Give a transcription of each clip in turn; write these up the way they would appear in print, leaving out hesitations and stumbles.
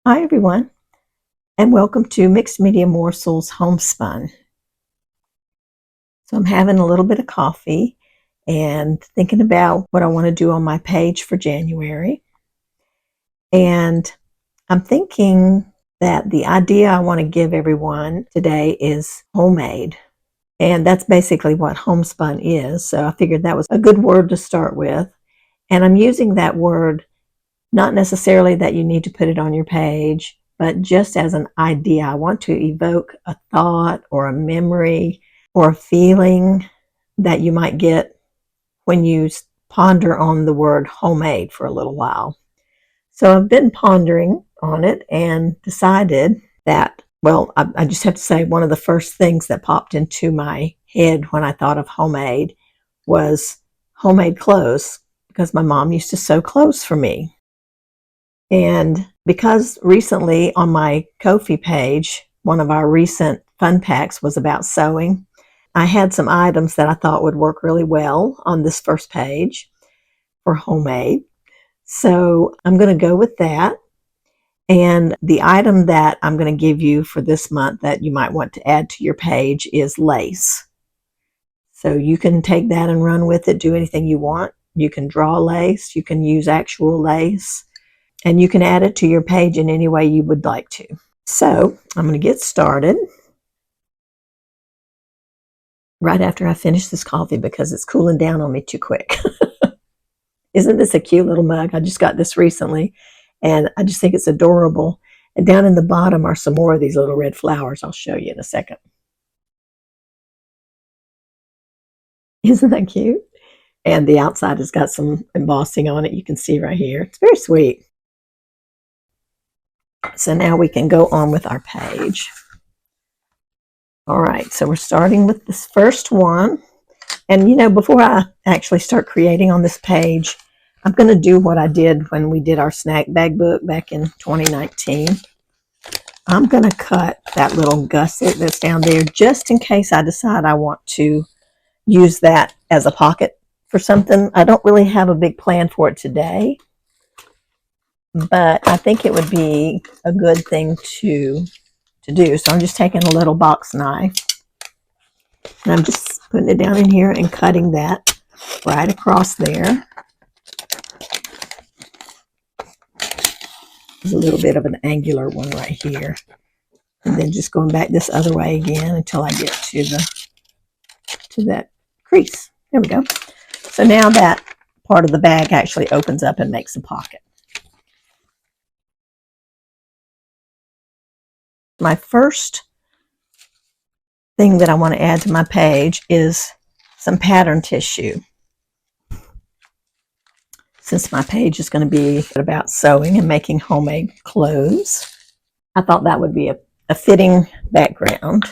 Hi everyone, and welcome to Mixed Media Morsels Homespun. So I'm having a little bit of coffee and thinking about what I want to do on my page for January. And I'm thinking that the idea I want to give everyone today is homemade. And that's basically what homespun is. So I figured that was a good word to start with. And I'm using that word not necessarily that you need to put it on your page, but just as an idea. I want to evoke a thought or a memory or a feeling that you might get when you ponder on the word homemade for a little while. So I've been pondering on it and decided that, well, I just have to say one of the first things that popped into my head when I thought of homemade was homemade clothes, because my mom used to sew clothes for me. And because recently on my Ko-fi page, one of our recent fun packs was about sewing, I had some items that I thought would work really well on this first page for homemade. So I'm going to go with that. And the item that I'm going to give you for this month that you might want to add to your page is lace. So you can take that and run with it, do anything you want. You can draw lace, you can use actual lace, and you can add it to your page in any way you would like to. So I'm going to get started right after I finish this coffee because it's cooling down on me too quick. Isn't this a cute little mug? I just got this recently, and I just think it's adorable. And down in the bottom are some more of these little red flowers. I'll show you in a second. Isn't that cute? And the outside has got some embossing on it. You can see right here. It's very sweet. So now we can go on with our page. All right, so we're starting with this first one. And, you know, before I actually start creating on this page, I'm going to do what I did when we did our snack bag book back in 2019. I'm going to cut that little gusset that's down there just in case I decide I want to use that as a pocket for something. I don't really have a big plan for it today, but I think it would be a good thing to do. So I'm just taking a little box knife and I'm just putting it down in here and cutting that right across there. There's a little bit of an angular one right here. And then just going back this other way again until I get to that crease. There we go. So now that part of the bag actually opens up and makes a pocket. My first thing that I want to add to my page is some pattern tissue. Since my page is going to be about sewing and making homemade clothes, I thought that would be a fitting background.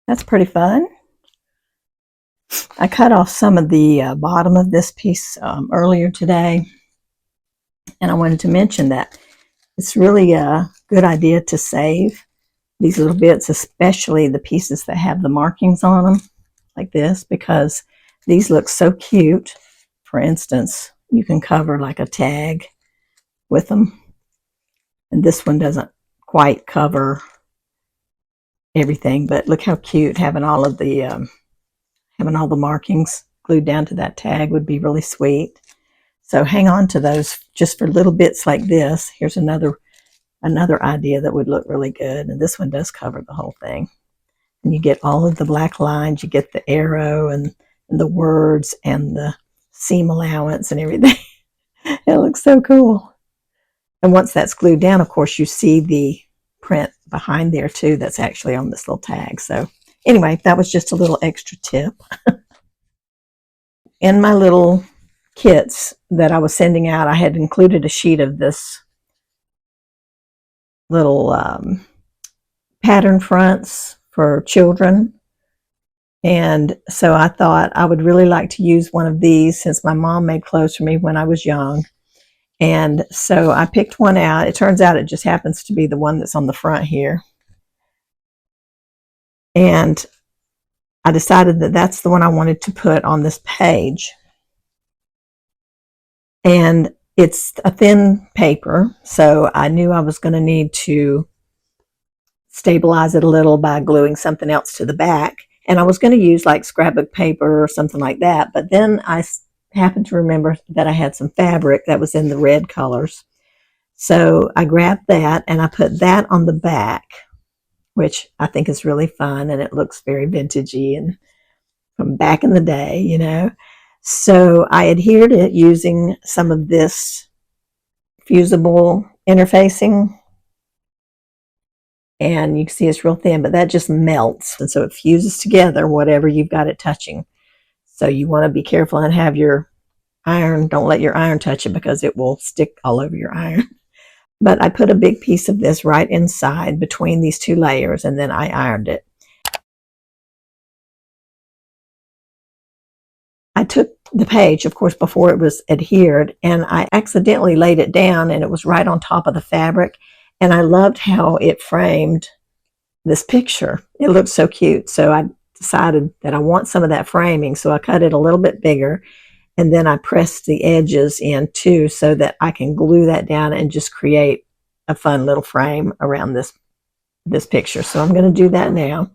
That's pretty fun. I cut off some of the bottom of this piece earlier today, and I wanted to mention that it's really a good idea to save these little bits, especially the pieces that have the markings on them, like this, because these look so cute. For instance, you can cover like a tag with them, and this one doesn't quite cover everything, but look how cute having all of the markings glued down to that tag would be really sweet. So hang on to those just for little bits like this. Here's another idea that would look really good, and this one does cover the whole thing. And you get all of the black lines, you get the arrow and the words and the seam allowance and everything. It looks so cool. And once that's glued down, of course, you see the print behind there too that's actually on this little tag. So anyway, that was just a little extra tip. In my little kits that I was sending out, I had included a sheet of this little pattern fronts for children. And so I thought I would really like to use one of these since my mom made clothes for me when I was young. And so I picked one out. It turns out it just happens to be the one that's on the front here. And I decided that that's the one I wanted to put on this page. And it's a thin paper, so I knew I was going to need to stabilize it a little by gluing something else to the back. And I was going to use like scrapbook paper or something like that. But then I happened to remember that I had some fabric that was in the red colors. So I grabbed that and I put that on the back, which I think is really fun, and it looks very vintagey and from back in the day, you know. So I adhered it using some of this fusible interfacing, and you can see it's real thin, but that just melts, and so it fuses together whatever you've got it touching. So you want to be careful and have your iron, don't let your iron touch it because it will stick all over your iron. But I put a big piece of this right inside between these two layers, and then I ironed it. I took the page, of course, before it was adhered, and I accidentally laid it down, and it was right on top of the fabric. And I loved how it framed this picture. It looked so cute. So I decided that I want some of that framing. So I cut it a little bit bigger, and then I pressed the edges in too so that I can glue that down and just create a fun little frame around this picture. So I'm going to do that now.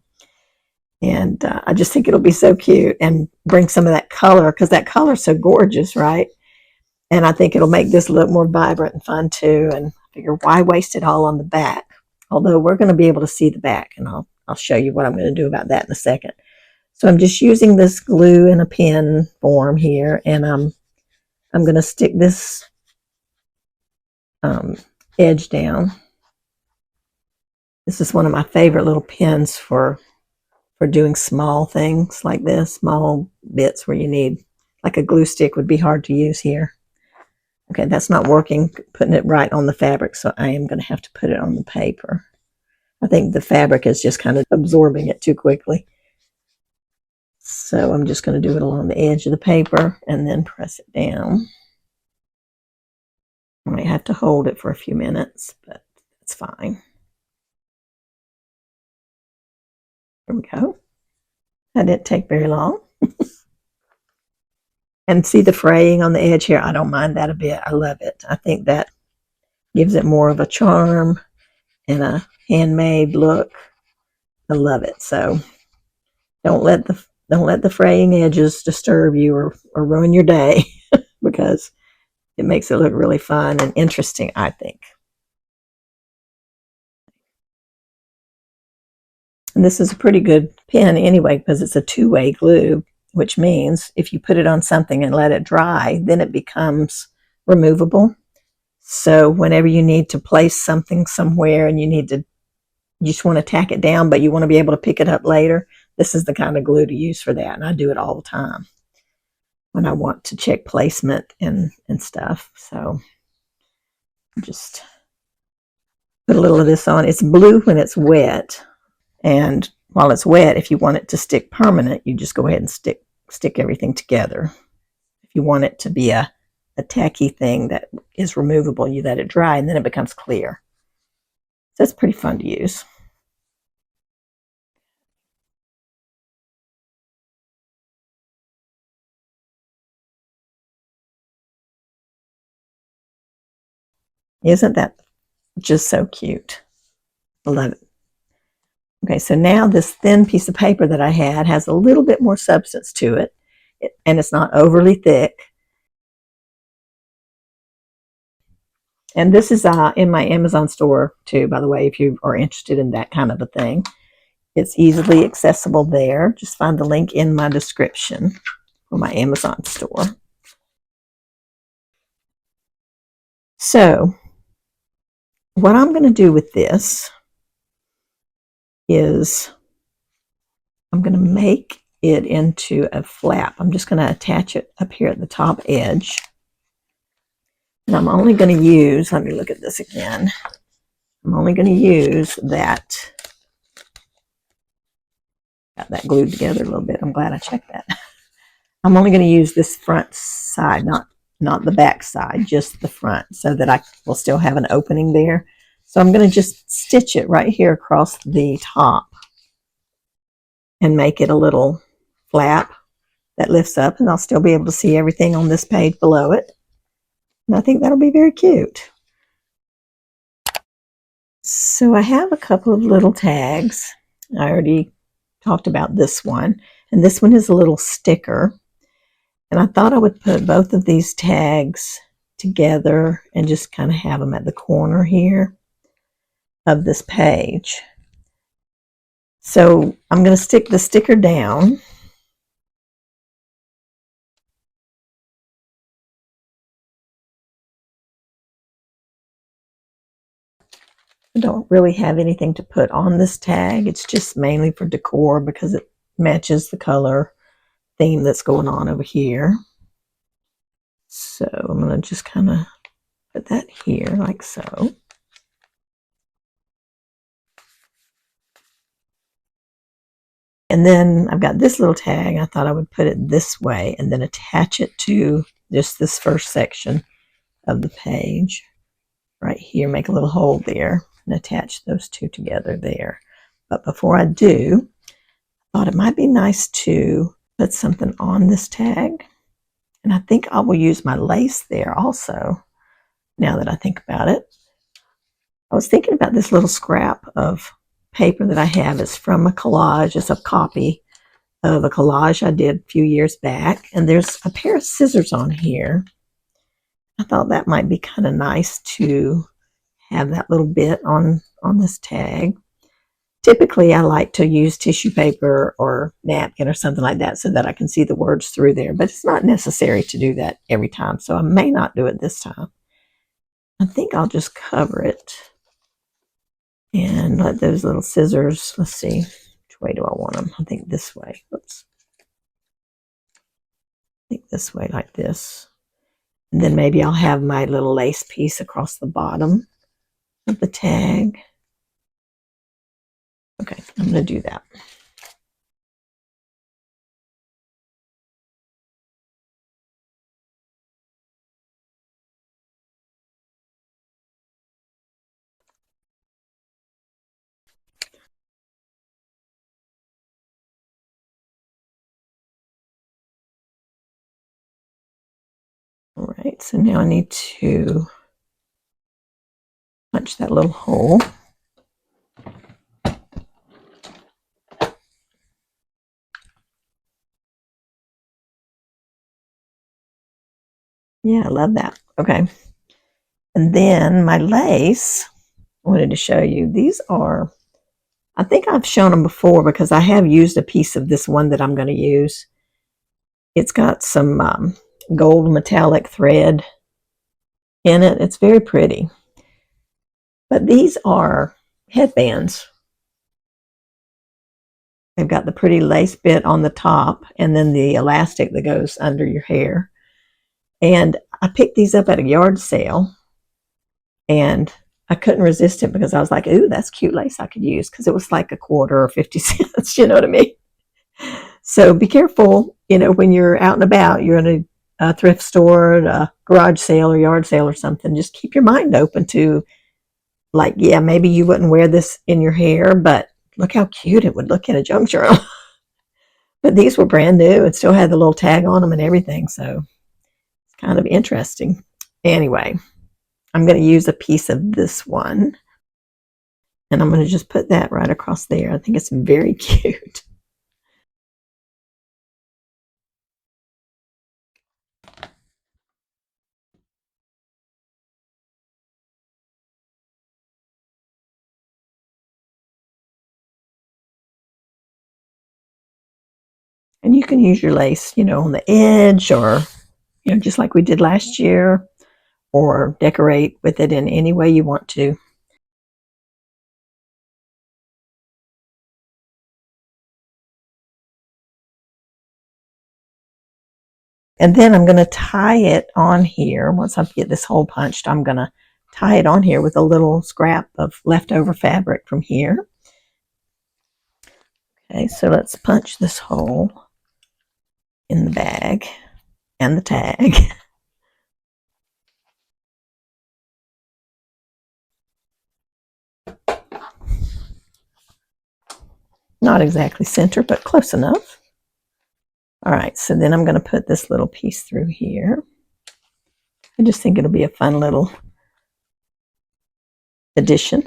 And I just think it'll be so cute and bring some of that color, because that color is so gorgeous, right? And I think it'll make this look more vibrant and fun too. And I figure, why waste it all on the back? Although we're going to be able to see the back, and I'll show you what I'm going to do about that in a second. So I'm just using this glue in a pin form here, and I'm going to stick this edge down. This is one of my favorite little pins for doing small things like this, small bits where you need, like a glue stick would be hard to use here. Okay, that's not working, putting it right on the fabric, so I am going to have to put it on the paper. I think the fabric is just kind of absorbing it too quickly. So I'm just going to do it along the edge of the paper and then press it down. I might have to hold it for a few minutes, but it's fine. There we go. That didn't take very long. And see the fraying on the edge here? I don't mind that a bit. I love it. I think that gives it more of a charm and a handmade look. I love it. So don't let the fraying edges disturb you or ruin your day because it makes it look really fun and interesting, I think. And this is a pretty good pin anyway because it's a two-way glue, which means if you put it on something and let it dry, then it becomes removable. So whenever you need to place something somewhere and you just want to tack it down, but you want to be able to pick it up later, this is the kind of glue to use for that. And I do it all the time when I want to check placement and stuff. So just put a little of this on. It's blue when it's wet. And while it's wet, if you want it to stick permanent, you just go ahead and stick everything together. If you want it to be a tacky thing that is removable, you let it dry and then it becomes clear. So it's pretty fun to use. Isn't that just so cute? I love it. Okay, so now this thin piece of paper that I had has a little bit more substance to it, and it's not overly thick. And this is in my Amazon store too, by the way, if you are interested in that kind of a thing. It's easily accessible there. Just find the link in my description for my Amazon store. So what I'm going to do with this is I'm going to make it into a flap. I'm just going to attach it up here at the top edge. And I'm only going to use, let me look at this again. I'm only going to use that. Got that glued together a little bit. I'm glad I checked that. I'm only going to use this front side, not the back side, just the front, so that I will still have an opening there. So I'm going to just stitch it right here across the top and make it a little flap that lifts up, and I'll still be able to see everything on this page below it. And I think that'll be very cute. So I have a couple of little tags. I already talked about this one, and this one is a little sticker. And I thought I would put both of these tags together and just kind of have them at the corner here of this page. So I'm going to stick the sticker down. I don't really have anything to put on this tag. It's just mainly for decor because it matches the color theme that's going on over here. So I'm going to just kind of put that here like so. And then I've got this little tag. I thought I would put it this way and then attach it to just this first section of the page right here. Make a little hole there and attach those two together there. But before I do, I thought it might be nice to put something on this tag. And I think I will use my lace there also, now that I think about it. I was thinking about this little scrap of paper that I have. It's from a collage. It's a copy of a collage I did a few years back. And there's a pair of scissors on here. I thought that might be kind of nice to have that little bit on this tag. Typically, I like to use tissue paper or napkin or something like that so that I can see the words through there. But it's not necessary to do that every time, so I may not do it this time. I think I'll just cover it and let those little scissors, let's see, which way do I want them? I think this way. Oops. I think this way, like this. And then maybe I'll have my little lace piece across the bottom of the tag. Okay, I'm going to do that. All right, so now I need to punch that little hole. Yeah, I love that. Okay. And then my lace, I wanted to show you. These are, I think I've shown them before because I have used a piece of this one that I'm going to use. It's got some gold metallic thread in it. It's very pretty. But these are headbands. They've got the pretty lace bit on the top and then the elastic that goes under your hair. And I picked these up at a yard sale and I couldn't resist it because I was like, ooh, that's cute lace I could use, because it was like a quarter or 50 cents, you know what I mean? So be careful, when you're out and about, you're in a thrift store, a garage sale or yard sale or something. Just keep your mind open to, like, yeah, maybe you wouldn't wear this in your hair, but look how cute it would look in a junk journal. But these were brand new and still had the little tag on them and everything. So it's kind of interesting. Anyway, I'm going to use a piece of this one. And I'm going to just put that right across there. I think it's very cute. And you can use your lace, on the edge or, just like we did last year, or decorate with it in any way you want to. And then I'm going to tie it on here. Once I get this hole punched, I'm going to tie it on here with a little scrap of leftover fabric from here. Okay, so let's punch this hole in the bag and the tag. Not exactly center, but close enough. All right, so then I'm going to put this little piece through here. I just think it'll be a fun little addition.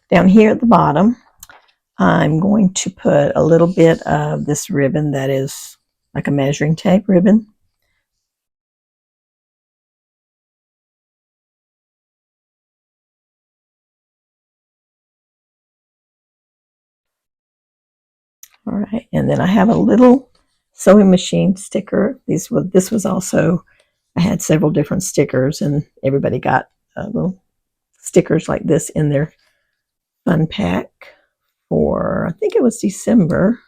Down here at the bottom, I'm going to put a little bit of this ribbon that is like a measuring tape ribbon. All right, and then I have a little sewing machine sticker. This was also, I had several different stickers, and everybody got little stickers like this in their fun pack for, I think it was December.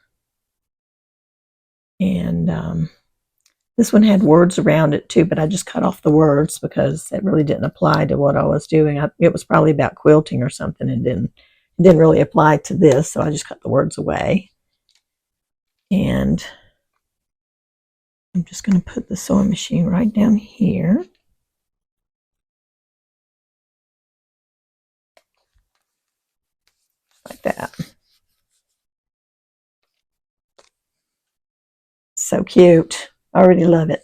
And this one had words around it too, but I just cut off the words because it really didn't apply to what I was doing. It was probably about quilting or something, and didn't really apply to this, so I just cut the words away. And I'm just going to put the sewing machine right down here. Like that. So cute. I already love it.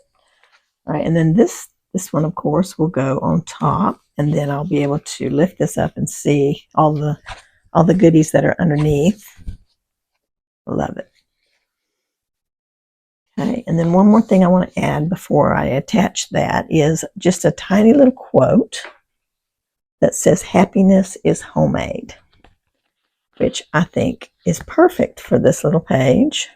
All right, and then this one, of course, will go on top, and then I'll be able to lift this up and see all the goodies that are underneath. Love it. Okay, and then one more thing I want to add before I attach that is just a tiny little quote that says, "Happiness is homemade," which I think is perfect for this little page.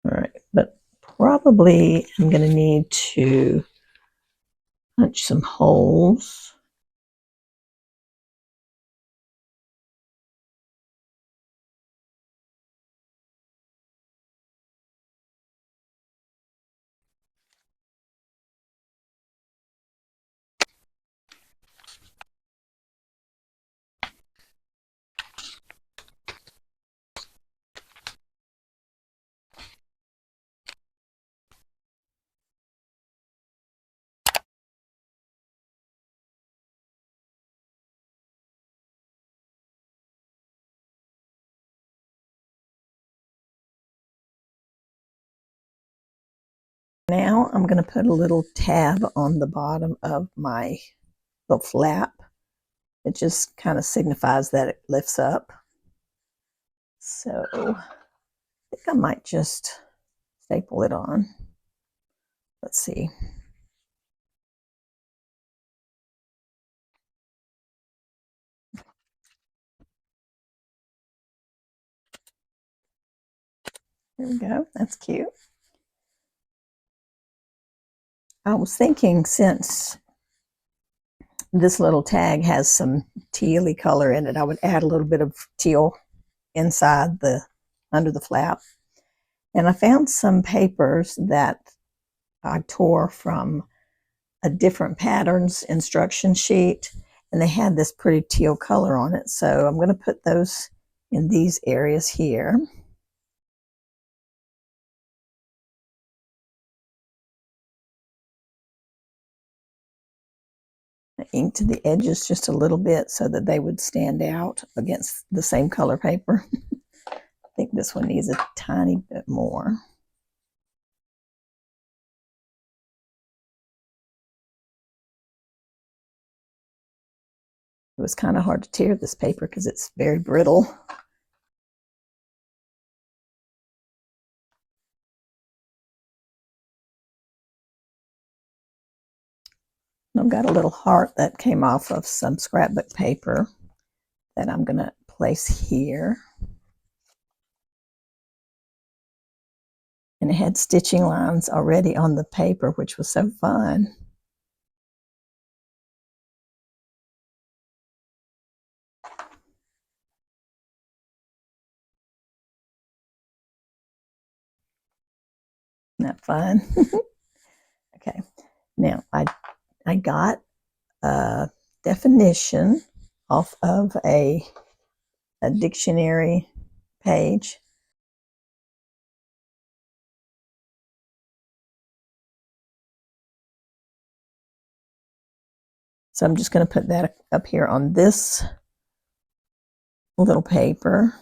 All right, but probably I'm going to need to punch some holes. Now I'm going to put a little tab on the bottom of my little flap. It just kind of signifies that it lifts up. So I think I might just staple it on. Let's see. There we go. That's cute. I was thinking, since this little tag has some tealy color in it, I would add a little bit of teal inside under the flap. And I found some papers that I tore from a different patterns instruction sheet, and they had this pretty teal color on it. So I'm going to put those in these areas here. I inked the edges just a little bit so that they would stand out against the same color paper. I think this one needs a tiny bit more. It was kind of hard to tear this paper because it's very brittle. I've got a little heart that came off of some scrapbook paper that I'm going to place here. And it had stitching lines already on the paper, which was so fun. Isn't that fun? Okay, now I got a definition off of a dictionary page. So I'm just going to put that up here on this little paper.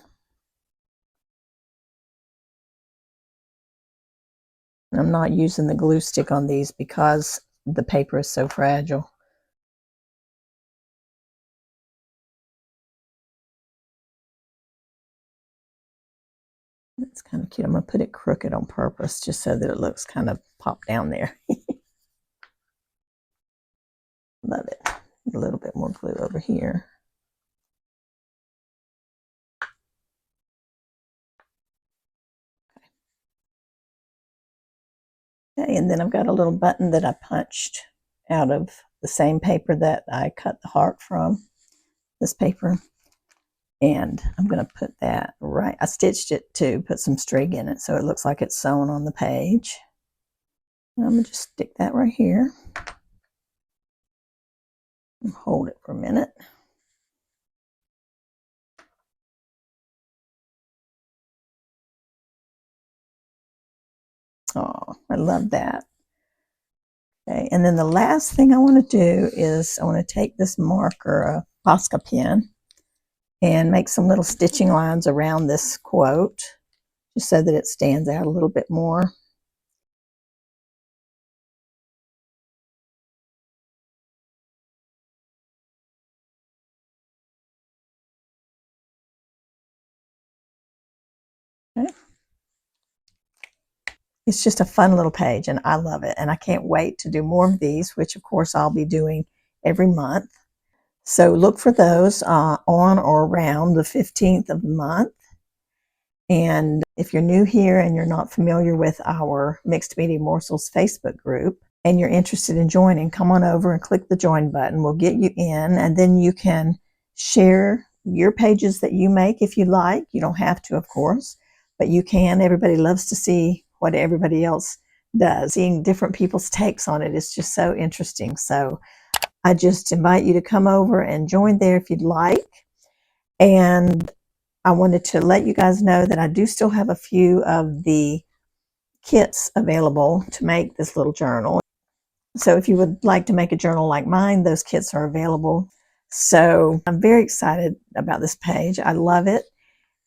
I'm not using the glue stick on these because the paper is so fragile. It's kind of cute. I'm going to put it crooked on purpose just so that it looks kind of popped down there. Love it. A little bit more glue over here. Okay, and then I've got a little button that I punched out of the same paper that I cut the heart from, this paper. And I'm going to put that right, I stitched it to put some string in it so it looks like it's sewn on the page. And I'm going to just stick that right here and hold it for a minute. Oh, I love that. Okay, and then the last thing I want to do is I want to take this marker, a Posca pen, and make some little stitching lines around this quote, just so that it stands out a little bit more. Okay. It's just a fun little page, and I love it, and I can't wait to do more of these, which of course I'll be doing every month. So look for those on or around the 15th of the month. And if you're new here and you're not familiar with our Mixed Media Morsels Facebook group and you're interested in joining, come on over and click the join button. We'll get you in, and then you can share your pages that you make if you like. You don't have to, of course, but you can. Everybody loves to see what everybody else does. Seeing different people's takes on it is just so interesting. So I just invite you to come over and join there if you'd like. And I wanted to let you guys know that I do still have a few of the kits available to make this little journal. So if you would like to make a journal like mine, those kits are available. So I'm very excited about this page. I love it.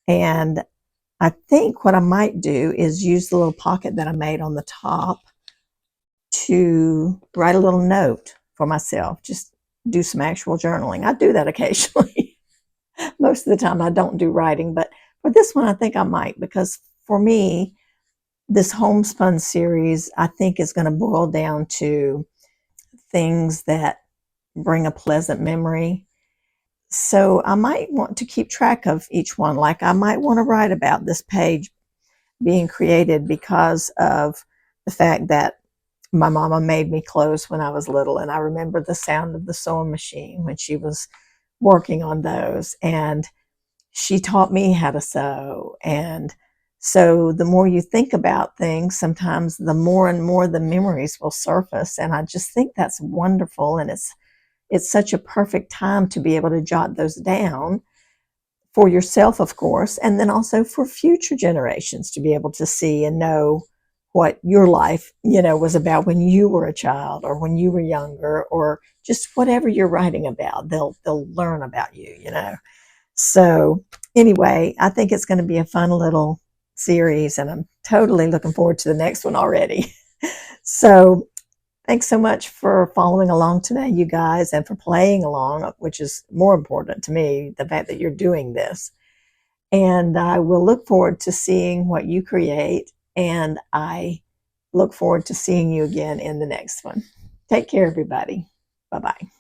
And I think what I might do is use the little pocket that I made on the top to write a little note for myself, just do some actual journaling. I do that occasionally. Most of the time I don't do writing, but for this one I think I might, because for me, this homespun series I think is going to boil down to things that bring a pleasant memory. So I might want to keep track of each one. Like I might want to write about this page being created because of the fact that my mama made me clothes when I was little, and I remember the sound of the sewing machine when she was working on those, and she taught me how to sew. And so the more you think about things, sometimes the more and more the memories will surface, and I just think that's wonderful. And it's such a perfect time to be able to jot those down for yourself, of course, and then also for future generations to be able to see and know what your life, was about when you were a child or when you were younger, or just whatever you're writing about. They'll learn about you. So anyway, I think it's going to be a fun little series, and I'm totally looking forward to the next one already. So thanks so much for following along today, you guys, and for playing along, which is more important to me, the fact that you're doing this. And I will look forward to seeing what you create, and I look forward to seeing you again in the next one. Take care, everybody. Bye-bye.